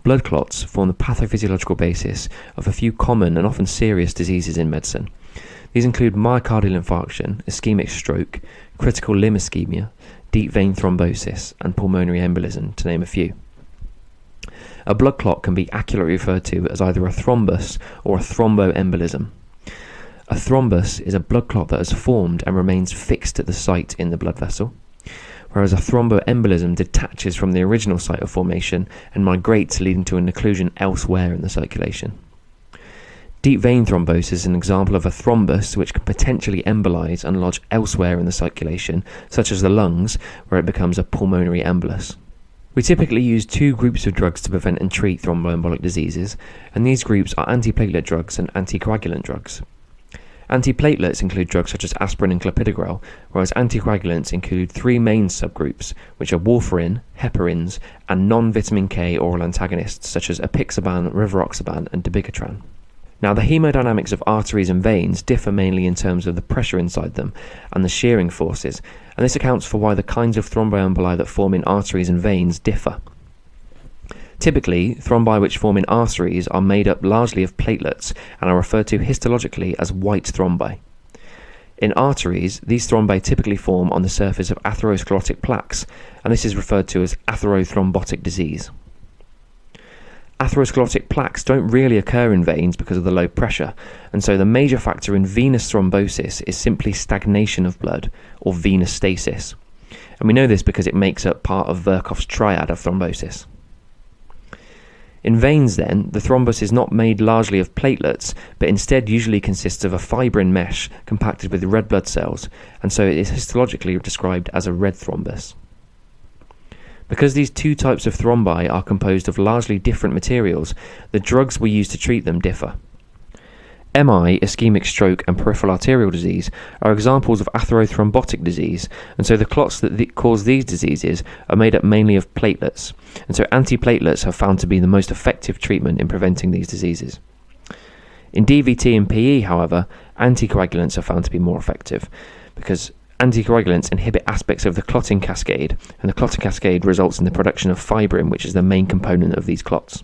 Blood clots form the pathophysiological basis of a few common and often serious diseases in medicine. These include myocardial infarction, ischemic stroke, critical limb ischemia, deep vein thrombosis, and pulmonary embolism, to name a few. A blood clot can be accurately referred to as either a thrombus or a thromboembolism. A thrombus is a blood clot that has formed and remains fixed at the site in the blood vessel, whereas a thromboembolism detaches from the original site of formation and migrates, leading to an occlusion elsewhere in the circulation. Deep vein thrombosis is an example of a thrombus which can potentially embolize and lodge elsewhere in the circulation, such as the lungs, where it becomes a pulmonary embolus. We typically use two groups of drugs to prevent and treat thromboembolic diseases, and these groups are antiplatelet drugs and anticoagulant drugs. Antiplatelets include drugs such as aspirin and clopidogrel, whereas anticoagulants include three main subgroups, which are warfarin, heparins, and non-vitamin K oral antagonists such as apixaban, rivaroxaban, and dabigatran. Now, the hemodynamics of arteries and veins differ mainly in terms of the pressure inside them and the shearing forces, and this accounts for why the kinds of thromboemboli that form in arteries and veins differ. Typically, thrombi which form in arteries are made up largely of platelets and are referred to histologically as white thrombi. In arteries, these thrombi typically form on the surface of atherosclerotic plaques, and this is referred to as atherothrombotic disease. Atherosclerotic plaques don't really occur in veins because of the low pressure, and so the major factor in venous thrombosis is simply stagnation of blood, or venous stasis. And we know this because it makes up part of Virchow's triad of thrombosis. In veins, then, the thrombus is not made largely of platelets, but instead usually consists of a fibrin mesh compacted with red blood cells, and so it is histologically described as a red thrombus. Because these two types of thrombi are composed of largely different materials, the drugs we use to treat them differ. MI, ischemic stroke, and peripheral arterial disease are examples of atherothrombotic disease, and so the clots that cause these diseases are made up mainly of platelets, and so antiplatelets have found to be the most effective treatment in preventing these diseases. In DVT and PE, however, anticoagulants are found to be more effective, because anticoagulants inhibit aspects of the clotting cascade, and the clotting cascade results in the production of fibrin, which is the main component of these clots.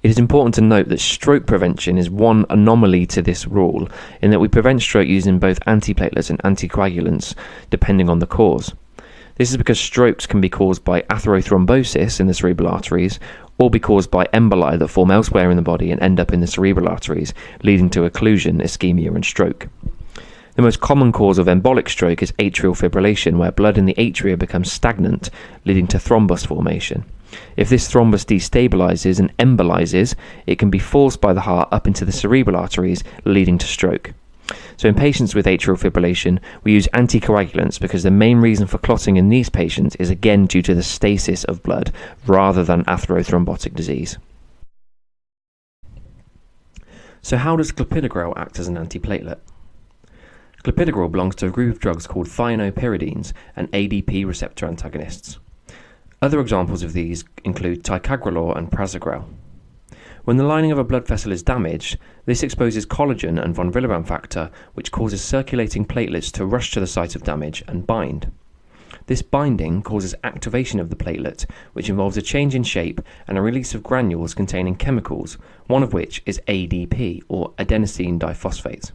It is important to note that stroke prevention is one anomaly to this rule, in that we prevent stroke using both antiplatelets and anticoagulants, depending on the cause. This is because strokes can be caused by atherothrombosis in the cerebral arteries, or be caused by emboli that form elsewhere in the body and end up in the cerebral arteries, leading to occlusion, ischemia, and stroke. The most common cause of embolic stroke is atrial fibrillation, where blood in the atria becomes stagnant, leading to thrombus formation. If this thrombus destabilizes and embolizes, it can be forced by the heart up into the cerebral arteries, leading to stroke. So in patients with atrial fibrillation, we use anticoagulants because the main reason for clotting in these patients is again due to the stasis of blood, rather than atherothrombotic disease. So how does clopidogrel act as an antiplatelet? Clopidogrel belongs to a group of drugs called thienopyridines and Adp receptor antagonists. Other examples of these include ticagrelor and prasugrel. When the lining of a blood vessel is damaged, this exposes collagen and von Willebrand factor, which causes circulating platelets to rush to the site of damage and bind. This binding causes activation of the platelet, which involves a change in shape and a release of granules containing chemicals, one of which is ADP, or adenosine diphosphate.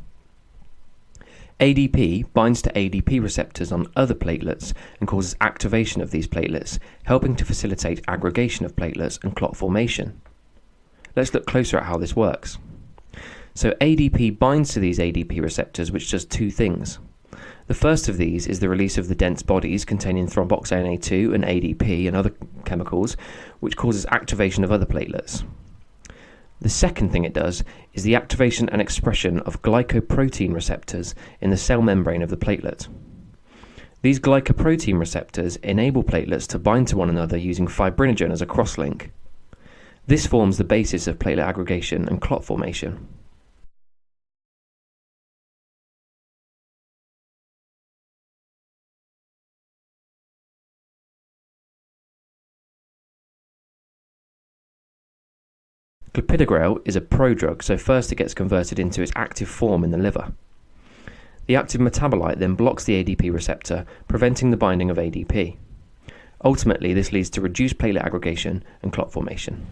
ADP binds to Adp receptors on other platelets and causes activation of these platelets, helping to facilitate aggregation of platelets and clot formation. Let's look closer at how this works. So ADP binds to these Adp receptors, which does two things. The first of these is the release of the dense bodies containing thromboxane A2 and ADP and other chemicals, which causes activation of other platelets. The second thing it does is the activation and expression of glycoprotein receptors in the cell membrane of the platelet. These glycoprotein receptors enable platelets to bind to one another using fibrinogen as a crosslink. This forms the basis of platelet aggregation and clot formation. Clopidogrel is a prodrug, so first it gets converted into its active form in the liver. The active metabolite then blocks the ADP receptor, preventing the binding of ADP. Ultimately, this leads to reduced platelet aggregation and clot formation.